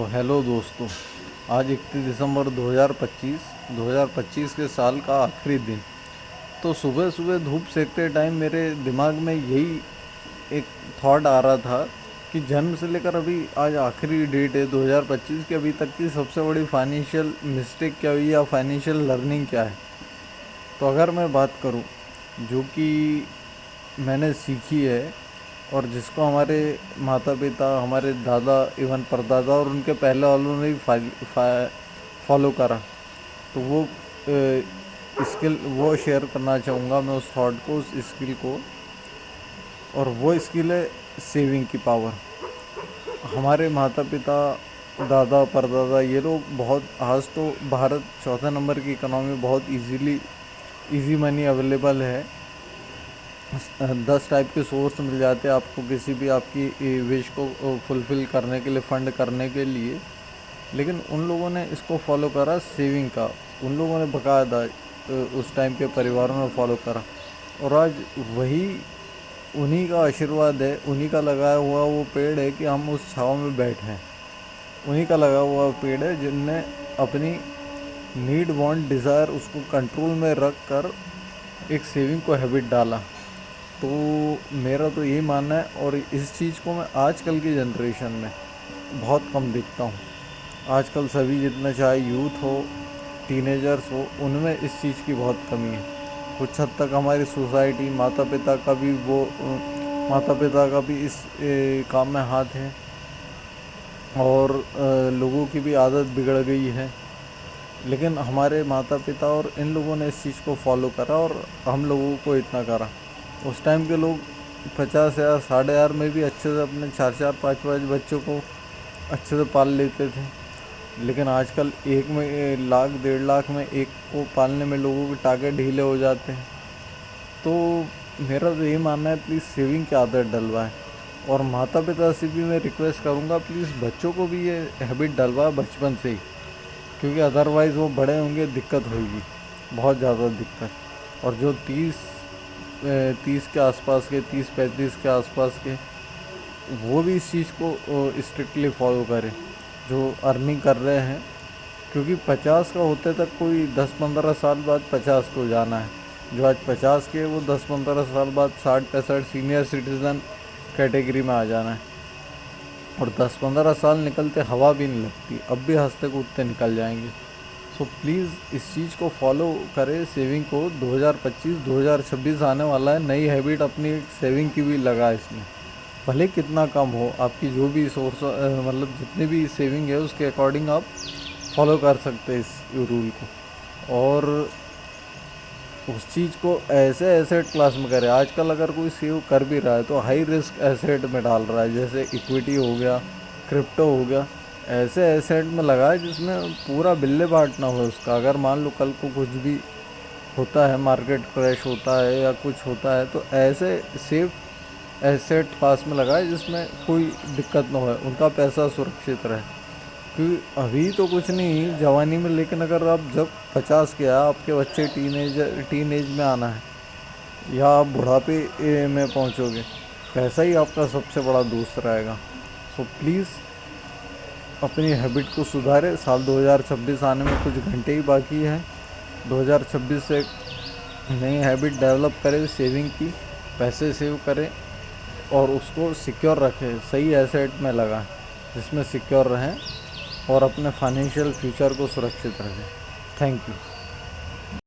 तो हेलो दोस्तों। आज 31 दिसंबर 2025 के साल का आखिरी दिन। तो सुबह सुबह धूप सेकते टाइम मेरे दिमाग में यही एक थॉट आ रहा था कि जन्म से लेकर अभी आज आखिरी डेट है 2025 की, अभी तक की सबसे बड़ी फाइनेंशियल मिस्टेक क्या हुई या फाइनेंशियल लर्निंग क्या है। तो अगर मैं बात करूं जो कि मैंने सीखी है और जिसको हमारे माता पिता, हमारे दादा, इवन परदादा और उनके पहले वालों ने भी फॉलो करा, तो वो स्किल वो शेयर करना चाहूँगा मैं, उस थॉट को, उस स्किल को। और वो स्किल है सेविंग की पावर। हमारे माता पिता, दादा परदादा, ये लोग बहुत, आज तो भारत चौथे नंबर की इकोनॉमी, बहुत इजी मनी अवेलेबल है। 10 टाइप के सोर्स मिल जाते हैं आपको किसी भी आपकी विश को फुलफ़िल करने के लिए, फ़ंड करने के लिए। लेकिन उन लोगों ने इसको फॉलो करा सेविंग का, उन लोगों ने बकायदा उस टाइम के परिवारों ने फॉलो करा। और आज वही उन्हीं का आशीर्वाद है, उन्हीं का लगाया हुआ वो पेड़ है कि हम उस छाँव में बैठे हैं। उन्हीं का लगा हुआ पेड़ है जिनने अपनी नीड, वांट, डिज़ायर उसको कंट्रोल में रख कर एक सेविंग को हैबिट डाला। तो मेरा तो यही मानना है, और इस चीज़ को मैं आजकल की जनरेशन में बहुत कम देखता हूँ। आजकल सभी, जितना चाहे यूथ हो, टीनेजर्स हो, उनमें इस चीज़ की बहुत कमी है। कुछ हद तक हमारी सोसाइटी, माता पिता का भी इस काम में हाथ है, और लोगों की भी आदत बिगड़ गई है। लेकिन हमारे माता पिता और इन लोगों ने इस चीज़ को फॉलो करा और हम लोगों को इतना करा। उस टाइम के लोग 50,000, 1,500,000 में भी अच्छे से अपने 4-4, 5-5 बच्चों को अच्छे से पाल लेते थे। लेकिन आजकल एक में लाख, 1.5 लाख में एक को पालने में लोगों के टाके ढीले हो जाते हैं। तो मेरा तो यही मानना है, प्लीज़ सेविंग की आदत डलवाएं। और माता पिता से भी मैं रिक्वेस्ट करूँगा, प्लीज़ बच्चों को भी ये हैबिट डलवाएं बचपन से ही, क्योंकि अदरवाइज़ वो बड़े होंगे, दिक्कत होगी, बहुत ज़्यादा दिक्कत। और जो 30 के आसपास के, 30-35 के आसपास के, वो भी इस चीज़ को स्ट्रिक्टली फॉलो करें जो अर्निंग कर रहे हैं। क्योंकि 50 का होते तक कोई 10-15 साल बाद 50 को जाना है। जो आज 50 के, वो 10-15 साल बाद 60-65 सीनियर सिटीज़न कैटेगरी में आ जाना है। और 10-15 साल निकलते हवा भी नहीं लगती, अब भी हंसते कूदते निकल जाएंगे। सो प्लीज़ इस चीज़ को फॉलो करें, सेविंग को। 2025-2026 आने वाला है, नई हैबिट अपनी सेविंग की भी लगा इसमें। भले कितना कम हो, आपकी जो भी सोर्स, मतलब जितनी भी सेविंग है उसके अकॉर्डिंग आप फॉलो कर सकते हैं इस रूल को। और उस चीज़ को ऐसे एसेट क्लास में करें। आजकल अगर कोई सेव कर भी रहा है तो हाई रिस्क एसेट में डाल रहा है, जैसे इक्विटी हो गया, क्रिप्टो हो गया। ऐसे एसेट में लगाए जिसमें पूरा बिल्ले बाट ना हो उसका। अगर मान लो कल को कुछ भी होता है, मार्केट क्रैश होता है या कुछ होता है, तो ऐसे सेफ एसेट क्लास में लगाए जिसमें कोई दिक्कत ना हो, उनका पैसा सुरक्षित रहे। क्योंकि अभी तो कुछ नहीं जवानी में, लेकिन अगर आप जब 50 के आपके बच्चे टीन एज में आना है या आप बुढ़ापे में पहुंचोगे, पैसा ही आपका सबसे बड़ा दोस्त रहेगा। सो प्लीज़ अपनी हैबिट को सुधारें। साल 2026 आने में कुछ घंटे ही बाकी है। 2026 से नई हैबिट डेवलप करें सेविंग की, पैसे सेव करें और उसको सिक्योर रखें, सही एसेट में लगाएं जिसमें सिक्योर रहें और अपने फाइनेंशियल फ्यूचर को सुरक्षित रखें। Thank you.